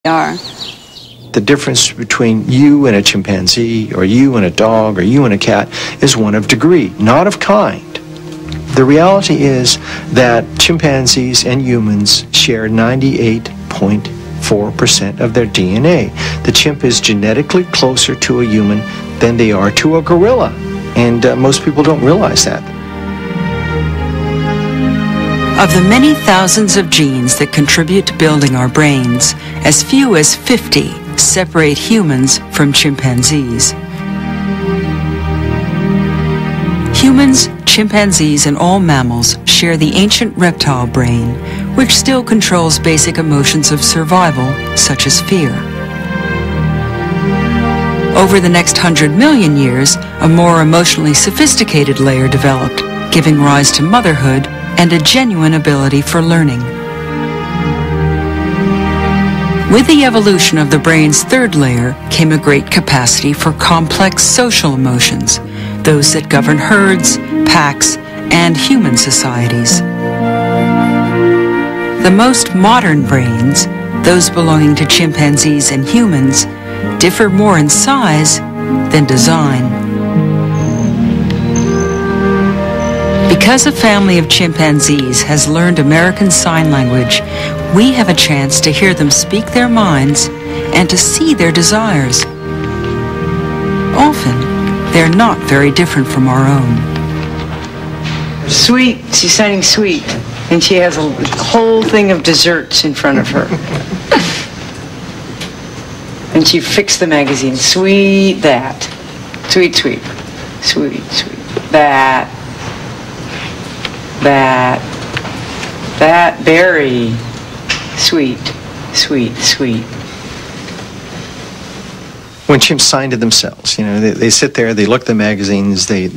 are. The difference between you and a chimpanzee, or you and a dog, or you and a cat is one of degree, not of kind. The reality is that chimpanzees and humans share 98.4% of their DNA. The chimp is genetically closer to a human than they are to a gorilla, and most people don't realize that. Of the many thousands of genes that contribute to building our brains, as few as 50 separate humans from chimpanzees. Humans, chimpanzees, and all mammals share the ancient reptile brain, which still controls basic emotions of survival, such as fear. Over the next 100 million years, a more emotionally sophisticated layer developed, giving rise to motherhood and a genuine ability for learning. With the evolution of the brain's third layer came a great capacity for complex social emotions, those that govern herds, packs, and human societies. The most modern brains, those belonging to chimpanzees and humans, differ more in size than design. Because a family of chimpanzees has learned American Sign Language, we have a chance to hear them speak their minds and to see their desires. Often, they're not very different from our own. Sweet, she's signing sweet, and she has a whole thing of desserts in front of her. And she fixed the magazine. Sweet that. Sweet, sweet. Sweet, sweet. That. That berry. Sweet, sweet, sweet. When chimps sign to themselves, they sit there, they look at the magazines, they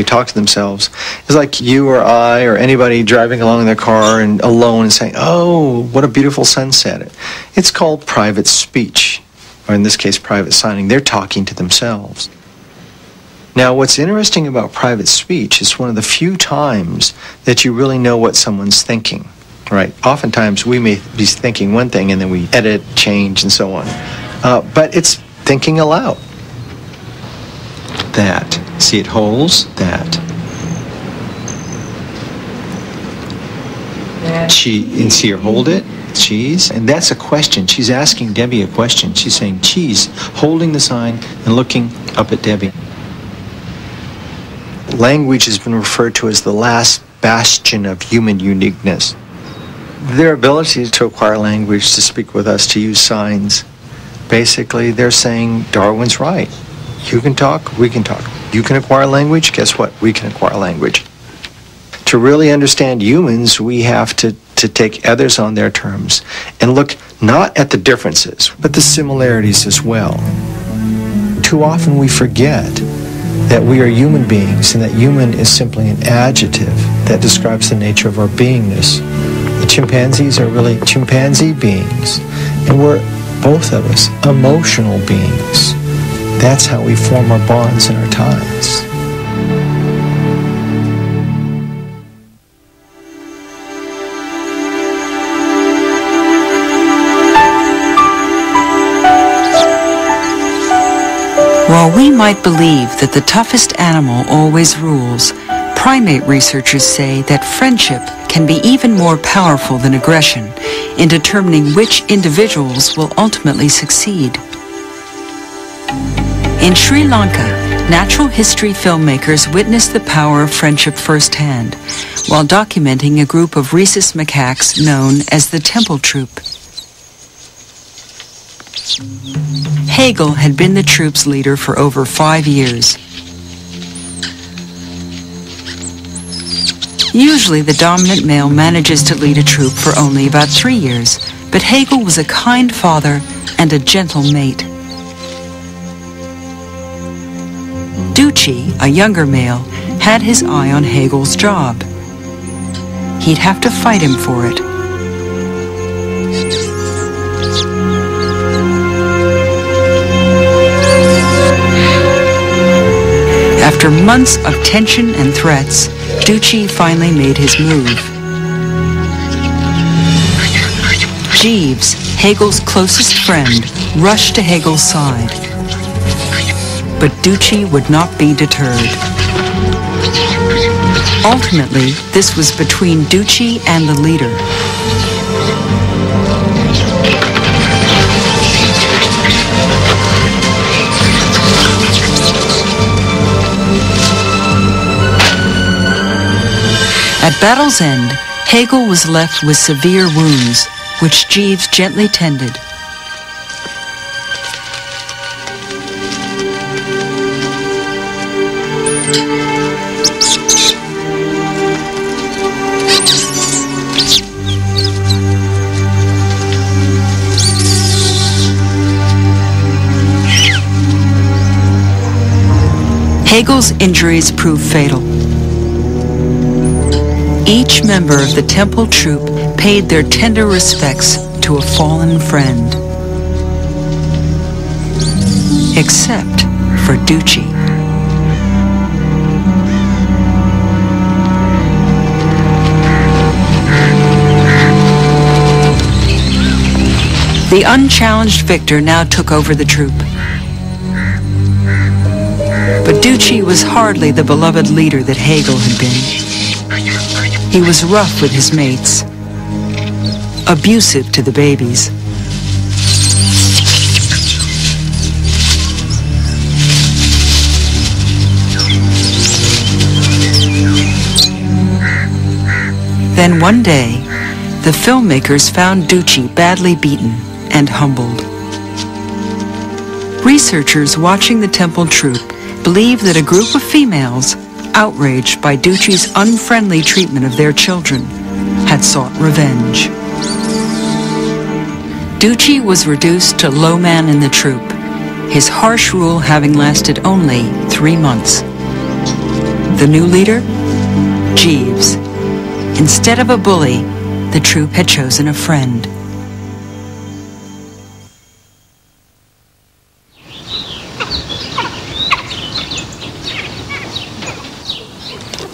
talk to themselves. It's like you or I or anybody driving along in their car and alone and saying, "Oh, what a beautiful sunset." It's called private speech, or in this case, private signing. They're talking to themselves. Now, what's interesting about private speech is one of the few times that you really know what someone's thinking, right? Oftentimes, we may be thinking one thing and then we edit, change, and so on. But it's thinking aloud. That. See, it holds that. And see her hold it. Cheese. And that's a question. She's asking Debbie a question. She's saying, cheese, holding the sign and looking up at Debbie. Language has been referred to as the last bastion of human uniqueness. Their ability to acquire language, to speak with us, to use signs, basically they're saying Darwin's right. You can talk, we can talk. You can acquire language, guess what? We can acquire language. To really understand humans, we have to take others on their terms and look not at the differences, but the similarities as well. Too often we forget that we are human beings and that human is simply an adjective that describes the nature of our beingness. The chimpanzees are really chimpanzee beings, and we're, both of us, emotional beings. That's how we form our bonds and our ties. While we might believe that the toughest animal always rules, primate researchers say that friendship can be even more powerful than aggression in determining which individuals will ultimately succeed. In Sri Lanka, natural history filmmakers witnessed the power of friendship firsthand while documenting a group of rhesus macaques known as the Temple Troop. Hegel had been the troop's leader for over 5 years. Usually the dominant male manages to lead a troop for only about 3 years, but Hegel was a kind father and a gentle mate. Ducci, a younger male, had his eye on Hegel's job. He'd have to fight him for it. After months of tension and threats, Ducci finally made his move. Jeeves, Hegel's closest friend, rushed to Hegel's side. But Ducci would not be deterred. Ultimately, this was between Ducci and the leader. At battle's end, Hegel was left with severe wounds, which Jeeves gently tended. Hegel's injuries proved fatal. Each member of the temple troupe paid their tender respects to a fallen friend. Except for Ducci. The unchallenged victor now took over the troupe. But Ducci was hardly the beloved leader that Hegel had been. He was rough with his mates, abusive to the babies. Then one day, the filmmakers found Ducci badly beaten and humbled. Researchers watching the temple troupe believe that a group of females, outraged by Ducci's unfriendly treatment of their children, had sought revenge. Ducci was reduced to low man in the troupe, his harsh rule having lasted only 3 months. The new leader? Jeeves. Instead of a bully, the troupe had chosen a friend.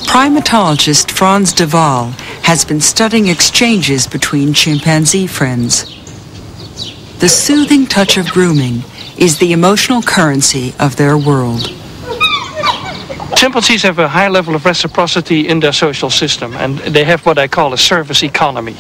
Primatologist Franz de Waal has been studying exchanges between chimpanzee friends. The soothing touch of grooming is the emotional currency of their world. Chimpanzees have a high level of reciprocity in their social system, and they have what I call a service economy.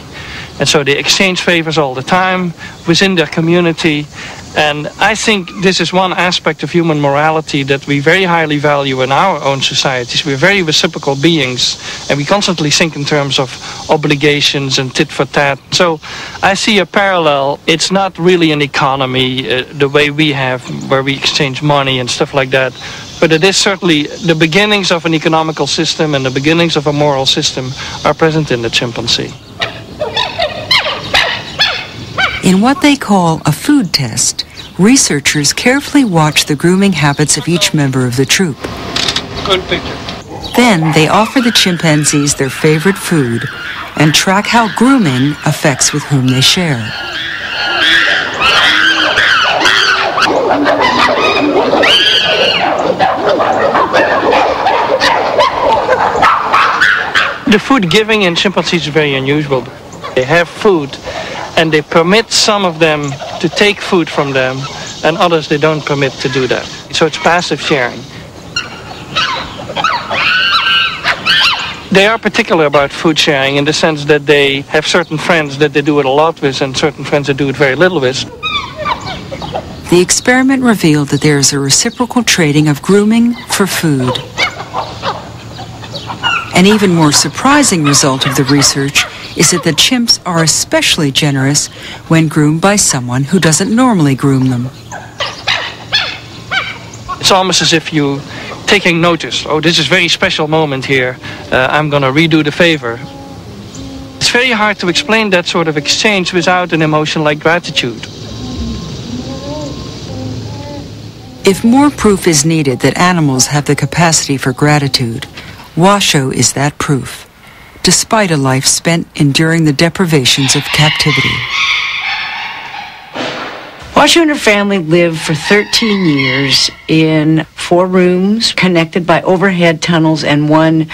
And so they exchange favors all the time within their community. And I think this is one aspect of human morality that we very highly value in our own societies. We're very reciprocal beings, and we constantly think in terms of obligations and tit for tat. So I see a parallel. It's not really an economy the way we have, where we exchange money and stuff like that. But it is certainly the beginnings of an economical system, and the beginnings of a moral system are present in the chimpanzee. In what they call a food test, researchers carefully watch the grooming habits of each member of the troupe. Good picture. Then they offer the chimpanzees their favorite food and track how grooming affects with whom they share. The food giving in chimpanzees is very unusual. They have food, and they permit some of them to take food from them, and others they don't permit to do that. So it's passive sharing. They are particular about food sharing in the sense that they have certain friends that they do it a lot with, and certain friends that do it very little with. The experiment revealed that there is a reciprocal trading of grooming for food. An even more surprising result of the research is that the chimps are especially generous when groomed by someone who doesn't normally groom them. It's almost as if you taking notice. Oh, this is a very special moment here. I'm going to redo the favor. It's very hard to explain that sort of exchange without an emotion like gratitude. If more proof is needed that animals have the capacity for gratitude, Washoe is that proof, despite a life spent enduring the deprivations of captivity. Washoe and her family lived for 13 years in 4 rooms connected by overhead tunnels and one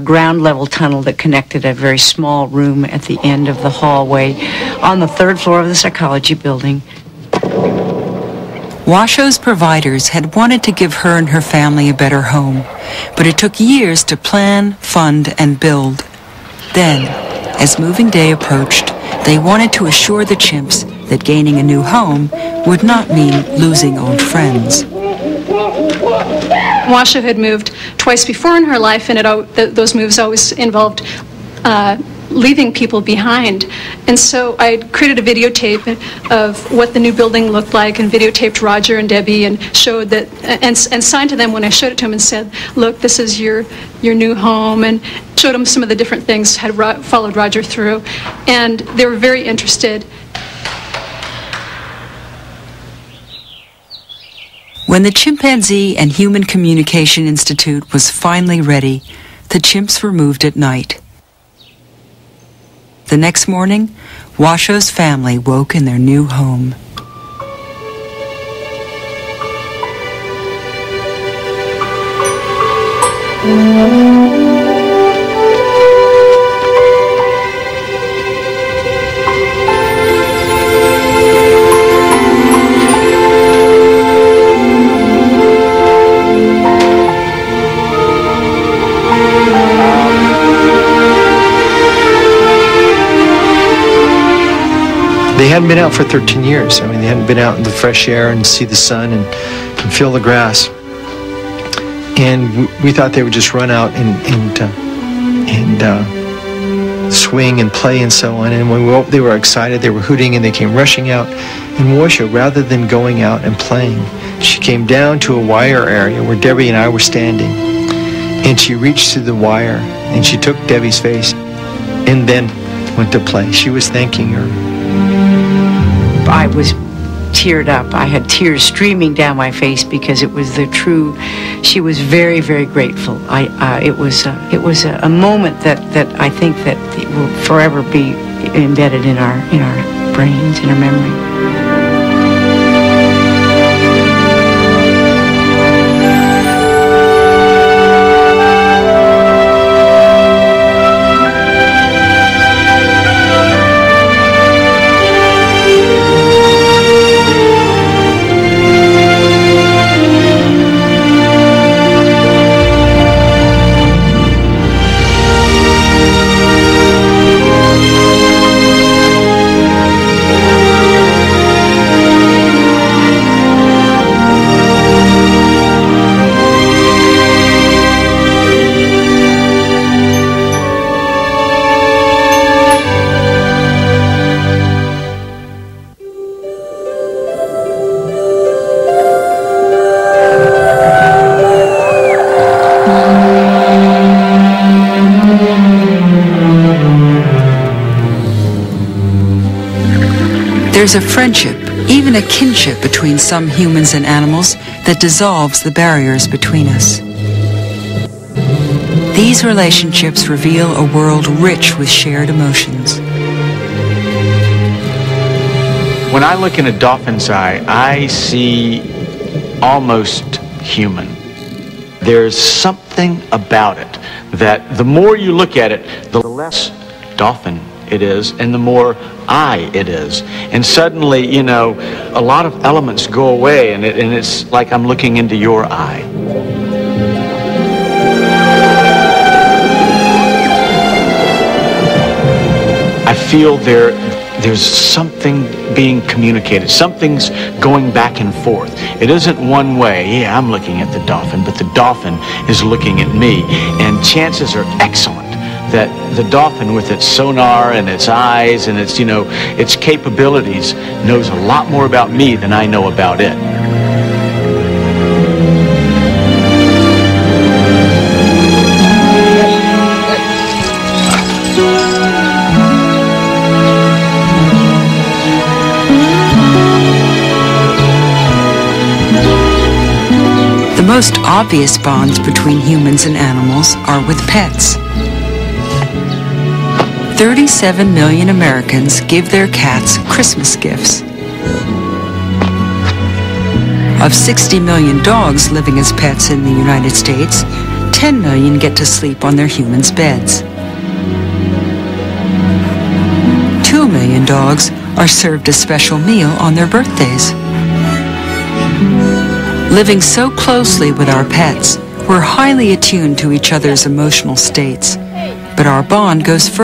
ground level tunnel that connected a very small room at the end of the hallway on the 3rd floor of the psychology building. Washoe's providers had wanted to give her and her family a better home, but it took years to plan, fund, and build. Then, as moving day approached, they wanted to assure the chimps that gaining a new home would not mean losing old friends. Washoe had moved twice before in her life, and those moves always involved leaving people behind. And so I created a videotape of what the new building looked like and videotaped Roger and Debbie and showed that, and signed to them when I showed it to them and said, look, this is your new home, and showed them some of the different things, had followed Roger through, and they were very interested. When the Chimpanzee and Human Communication Institute was finally ready, the chimps were moved at night. The next morning, Washoe's family woke in their new home. They hadn't been out for 13 years. I mean, they hadn't been out in the fresh air and see the sun and feel the grass. And we thought they would just run out and swing and play and so on. And when we woke, they were excited. They were hooting and they came rushing out. And Washoe, rather than going out and playing, she came down to a wire area where Debbie and I were standing. And she reached through the wire and she took Debbie's face and then went to play. She was thanking her. I was teared up. I had tears streaming down my face because it was the true. She was very, very grateful. It was a moment that I think that it will forever be embedded in our brains, in our memory. There's a friendship, even a kinship between some humans and animals that dissolves the barriers between us. These relationships reveal a world rich with shared emotions. When I look in a dolphin's eye, I see almost human. There's something about it that the more you look at it, the less dolphin it is, and the more I it is. And suddenly, you know, a lot of elements go away, and it's like I'm looking into your eye. I feel there's something being communicated. Something's going back and forth. It isn't one way. Yeah, I'm looking at the dolphin, but the dolphin is looking at me. And chances are excellent that the dolphin, with its sonar and its eyes and its, its capabilities, knows a lot more about me than I know about it. The most obvious bonds between humans and animals are with pets. 37 million Americans give their cats Christmas gifts. Of 60 million dogs living as pets in the United States, 10 million get to sleep on their humans' beds. 2 million dogs are served a special meal on their birthdays. Living so closely with our pets, we're highly attuned to each other's emotional states, but our bond goes further.